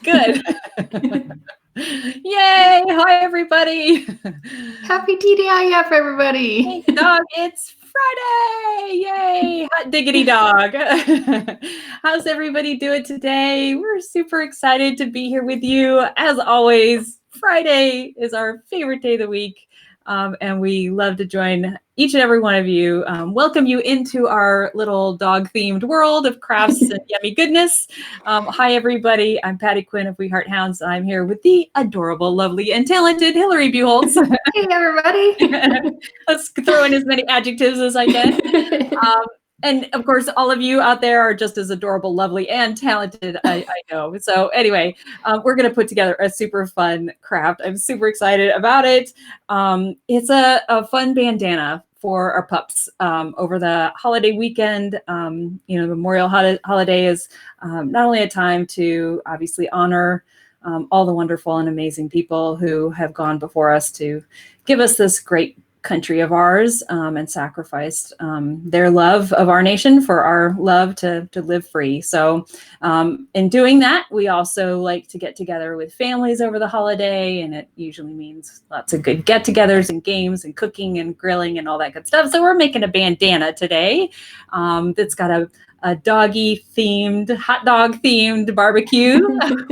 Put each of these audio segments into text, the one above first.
Good. Yay! Hi, everybody. Happy TDIF, everybody. Thanks, dog. It's Friday. Yay! Hot diggity dog. How's everybody doing today? We're super excited to be here with you. As always, Friday is our favorite day of the week. And we love to join each and every one of you, welcome you into our little dog-themed world of crafts and yummy goodness. Hi, everybody. I'm Patty Quinn of We Heart Hounds. I'm here with the adorable, lovely, and talented Hillary Buholtz. Hey, everybody. Let's throw in as many adjectives as I can. And of course, all of you out there are just as adorable, lovely, and talented, I know. So anyway, we're going to put together a super fun craft. I'm super excited about it. It's a fun bandana for our pups over the holiday weekend. Memorial holiday is not only a time to obviously honor all the wonderful and amazing people who have gone before us to give us this great country of ours and sacrificed their love of our nation for our love to live free. So in doing that, we also like to get together with families over the holiday, and it usually means lots of good get-togethers and games and cooking and grilling and all that good stuff. So we're making a bandana today that's got a doggy-themed, hot dog-themed barbecue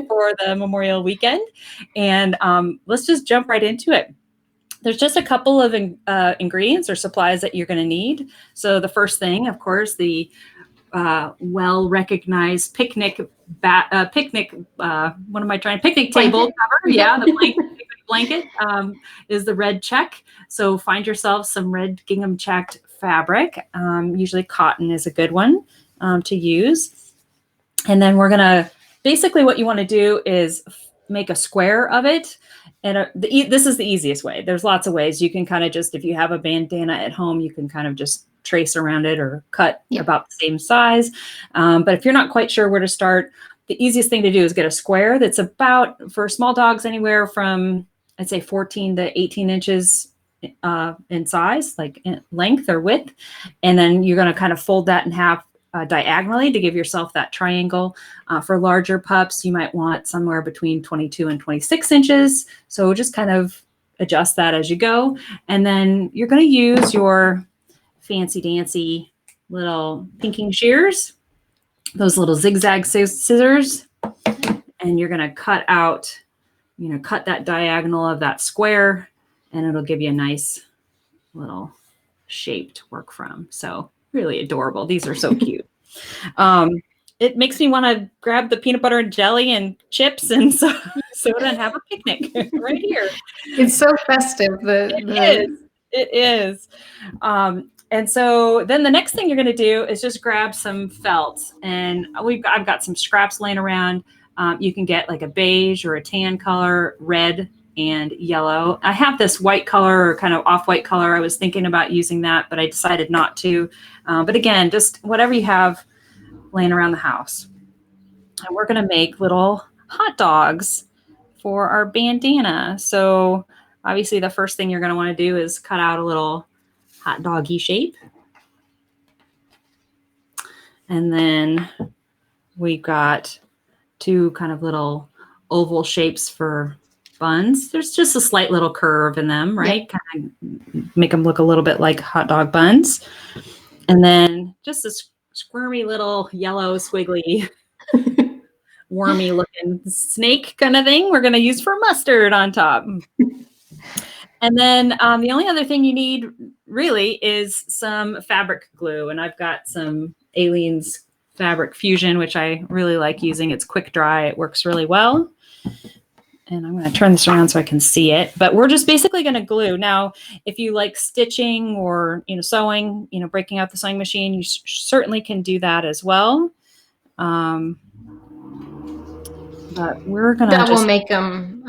for the Memorial weekend. And let's just jump right into it. There's just a couple of ingredients or supplies that you're going to need. So the first thing, of course, the well-recognized picnic table cover. Yeah, the blanket is the red check. So find yourself some red gingham checked fabric. Usually cotton is a good one to use. And then we're going to, basically what you want to do is make a square of it. And this is the easiest way. There's lots of ways. You can kind of just, if you have a bandana at home, you can kind of just trace around it or cut about the same size. But if you're not quite sure where to start, the easiest thing to do is get a square that's about, for small dogs, anywhere from, I'd say 14 to 18 inches in size, like in length or width. And then you're going to kind of fold that in half diagonally to give yourself that triangle. For larger pups, you might want somewhere between 22 and 26 inches. So just kind of adjust that as you go. And then you're going to use your fancy dancy little pinking shears, those little zigzag scissors, and you're going to cut out, cut that diagonal of that square, and it'll give you a nice little shape to work from. So really adorable. These are so cute. It makes me want to grab the peanut butter and jelly and chips and soda and have a picnic right here. It's so festive. It is. And so then the next thing you're going to do is just grab some felt. And I've got some scraps laying around. You can get like a beige or a tan color, red and yellow. I have this white color or kind of off-white color. I was thinking about using that, but I decided not to. But again, just whatever you have laying around the house. And we're going to make little hot dogs for our bandana. So obviously the first thing you're going to want to do is cut out a little hot doggy shape. And then we've got two kind of little oval shapes for buns. There's just a slight little curve in them, right? Yep. Kind of make them look a little bit like hot dog buns. And then just a squirmy little yellow squiggly wormy looking snake kind of thing we're going to use for mustard on top. And then the only other thing you need really is some fabric glue. And I've got some Aleene's Fabric Fusion, which I really like using. It's quick dry. It works really well. And I'm going to turn this around so I can see it. But we're just basically going to glue. Now, if you like stitching or, sewing, breaking out the sewing machine, you certainly can do that as well. But we're going to That will make them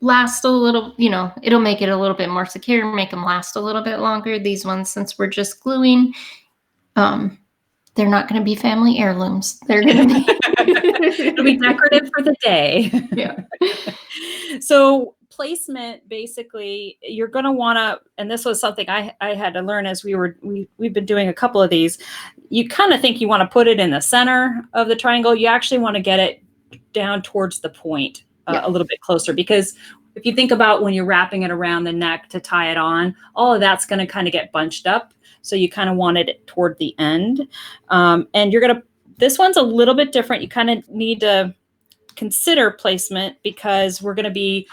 last a little, it'll make it a little bit more secure, make them last a little bit longer. These ones, since we're just gluing, they're not going to be family heirlooms. They're going to be... It'll be decorative for the day. Yeah. So placement, basically, you're going to want to, and this was something I had to learn as we've been doing a couple of these. You kind of think you want to put it in the center of the triangle. You actually want to get it down towards the point Yeah. a little bit closer, because if you think about when you're wrapping it around the neck to tie it on, all of that's going to kind of get bunched up. So you kind of wanted it toward the end. And you're going to, this one's a little bit different. You kind of need to consider placement because we're going to be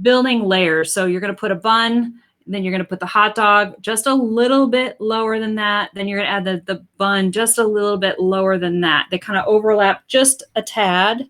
building layers. So you're going to put a bun, then you're going to put the hot dog just a little bit lower than that. Then you're going to add the bun just a little bit lower than that. They kind of overlap just a tad.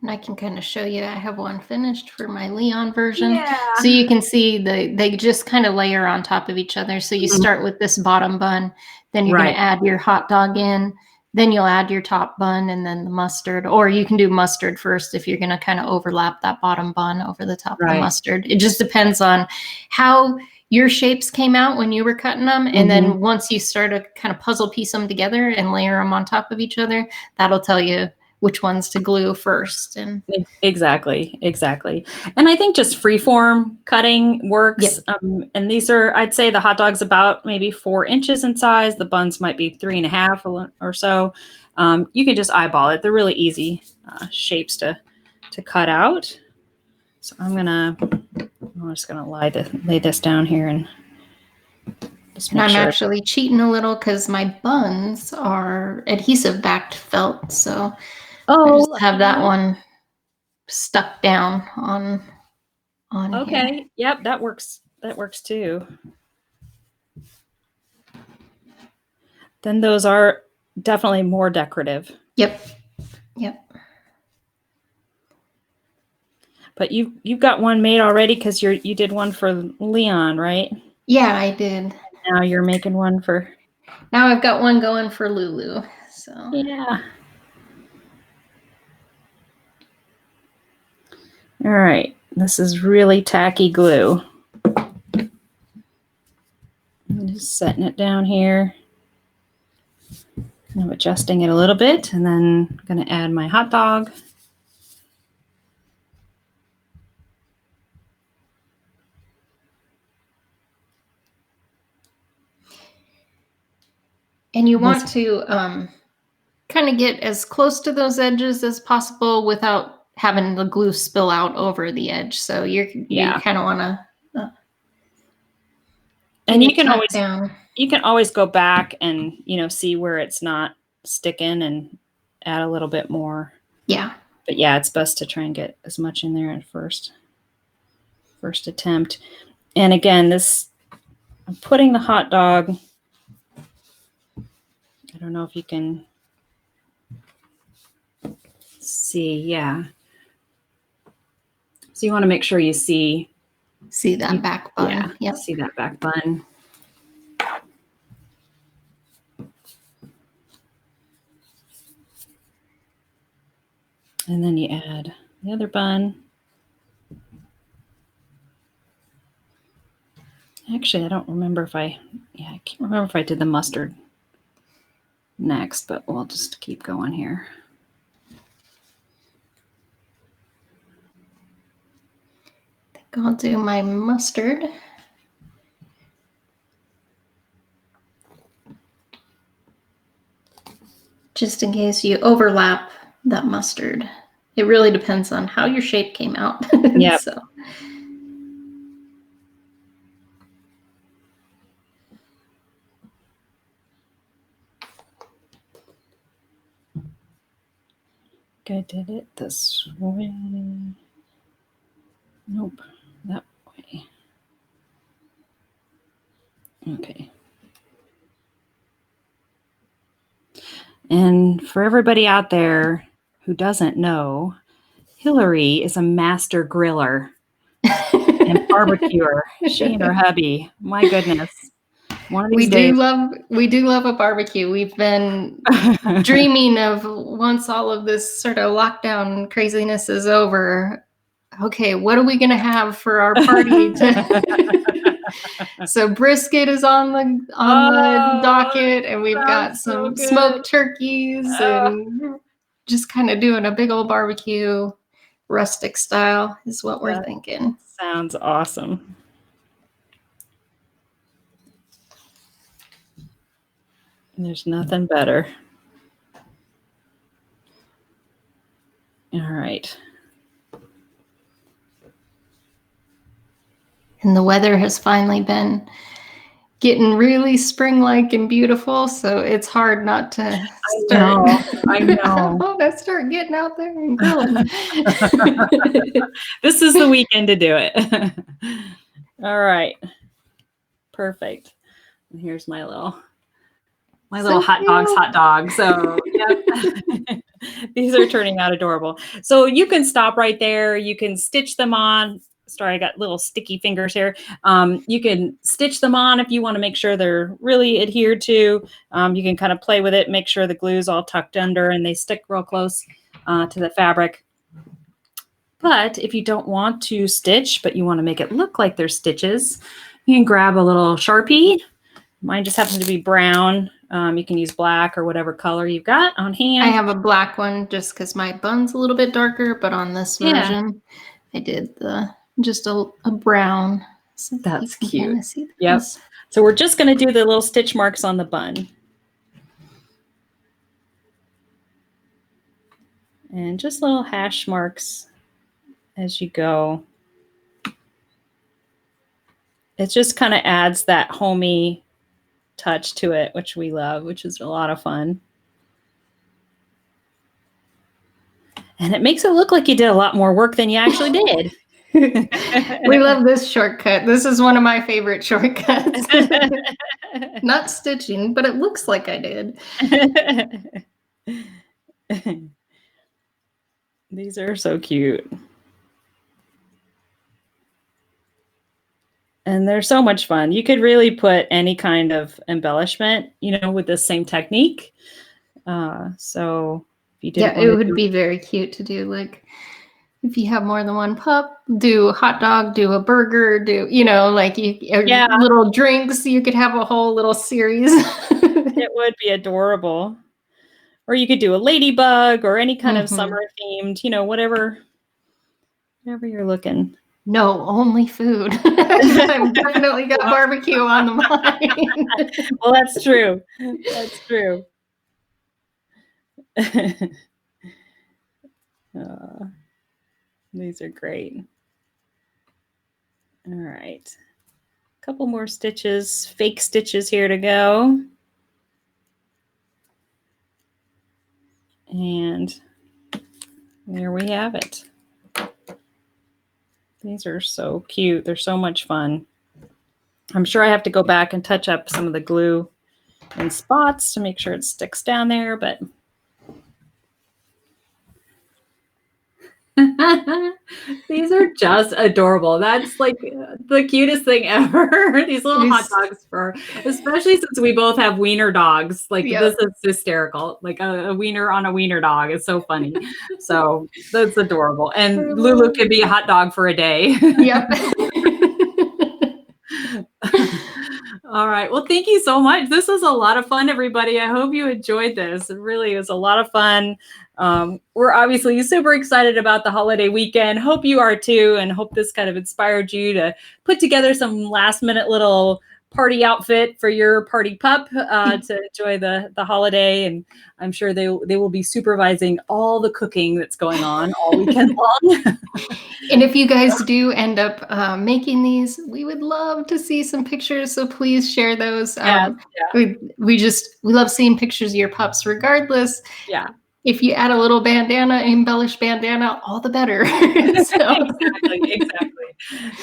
And I can kind of show you, I have one finished for my Leon version. Yeah. So you can see they just kind of layer on top of each other. So you start with this bottom bun, then you're going to add your hot dog in, then you'll add your top bun and then the mustard, or you can do mustard first if you're going to kind of overlap that bottom bun over the top of the mustard. It just depends on how your shapes came out when you were cutting them. And then once you start to kind of puzzle piece them together and layer them on top of each other, that'll tell you which ones to glue first. And exactly. And I think just freeform cutting works. Yep. And these are, I'd say the hot dog's about maybe 4 inches in size. The buns might be 3.5 or so. You can just eyeball it. They're really easy shapes to cut out. So I'm just gonna lay this down here and just make sure. I'm actually cheating a little because my buns are adhesive backed felt. So I just have that one stuck down on okay. here. Yep, that works too. Then those are definitely more decorative. Yep. But you've got one made already because you did one for Leon, right? Yeah, I did. Now you're making one for. Now I've got one going for Lulu. So yeah. All right. This is really tacky glue. I'm just setting it down here. I'm adjusting it a little bit, and then I'm going to add my hot dog. And you want to kind of get as close to those edges as possible without having the glue spill out over the edge. So you kind of want to. And you can always go back and see where it's not sticking and add a little bit more. Yeah. But yeah, it's best to try and get as much in there at first attempt. And again, I'm putting the hot dog. I don't know if you can see. Yeah. So you want to make sure you see that back bun. Yeah. Yep. See that back bun. And then you add the other bun. Actually, I don't remember I can't remember if I did the mustard next, but we'll just keep going here. I think I'll do my mustard. Just in case you overlap that mustard. It really depends on how your shape came out. Yeah. So. I did it this way. Nope, that way. Okay. And for everybody out there who doesn't know, Hillary is a master griller and barbecuer. She and her hubby. My goodness. One of these days. We do love a barbecue. We've been dreaming of, once all of this sort of lockdown craziness is over, okay, what are we going to have for our party? So brisket is on the docket, and we've got some smoked turkeys and just kind of doing a big old barbecue, rustic style is what we're thinking. Sounds awesome. There's nothing better. All right. And the weather has finally been getting really spring-like and beautiful, so it's hard not to start. I know. I want to start getting out there and grilling. This is the weekend to do it. All right. Perfect. And here's my little hot dog. So yep. These are turning out adorable. So you can stop right there. You can stitch them on. Sorry, I got little sticky fingers here. You can stitch them on if you want to make sure they're really adhered to. You can kind of play with it, make sure the glue's all tucked under and they stick real close to the fabric. But if you don't want to stitch, but you want to make it look like there's stitches, you can grab a little Sharpie. Mine just happens to be brown. You can use black or whatever color you've got on hand. I have a black one just because my bun's a little bit darker, but on this version, I did just a brown. So that's cute. Kind of see yep. So we're just going to do the little stitch marks on the bun. And just little hash marks as you go. It just kind of adds that homey touch to it, which we love, which is a lot of fun. And it makes it look like you did a lot more work than you actually did. We love this shortcut. This is one of my favorite shortcuts. Not stitching, but it looks like I did. These are so cute. And they're so much fun. You could really put any kind of embellishment, with the same technique. So if you did, it would be very cute to do. Like if you have more than one pup, do a hot dog, do a burger, little drinks. You could have a whole little series. It would be adorable. Or you could do a ladybug or any kind of summer themed, whatever you're looking. No, only food. I've definitely got barbecue on the mind. Well, that's true. That's true. These are great. All right. A couple more stitches, fake stitches here to go. And there we have it. These are so cute. They're so much fun. I'm sure I have to go back and touch up some of the glue in spots to make sure it sticks down there, but these are just adorable. That's like the cutest thing ever. These little hot dogs especially since we both have wiener dogs. This is hysterical. Like a wiener on a wiener dog. It's so funny. So that's adorable. And Lulu can be a hot dog for a day. Yep. All right. Well, thank you so much. This was a lot of fun, everybody. I hope you enjoyed this. It really was a lot of fun. We're obviously super excited about the holiday weekend. Hope you are too, and hope this kind of inspired you to put together some last minute little party outfit for your party pup to enjoy the holiday. And I'm sure they will be supervising all the cooking that's going on all weekend long. And if you guys do end up making these, we would love to see some pictures. So please share those. We love seeing pictures of your pups regardless. Yeah. If you add a little bandana, embellished bandana, all the better.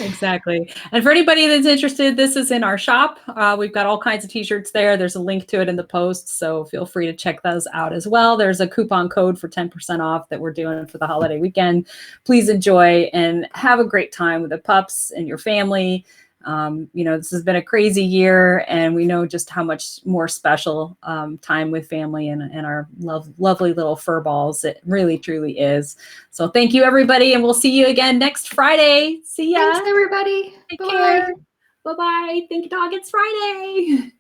Exactly. And for anybody that's interested, this is in our shop. We've got all kinds of t-shirts there. There's a link to it in the post, so feel free to check those out as well. There's a coupon code for 10% off that we're doing for the holiday weekend. Please enjoy and have a great time with the pups and your family. This has been a crazy year, and we know just how much more special time with family and our lovely little fur balls it really truly is. So thank you, everybody, and we'll see you again next Friday. See ya. Thanks, everybody. Take care. Bye-bye. Thank you, dog. It's Friday.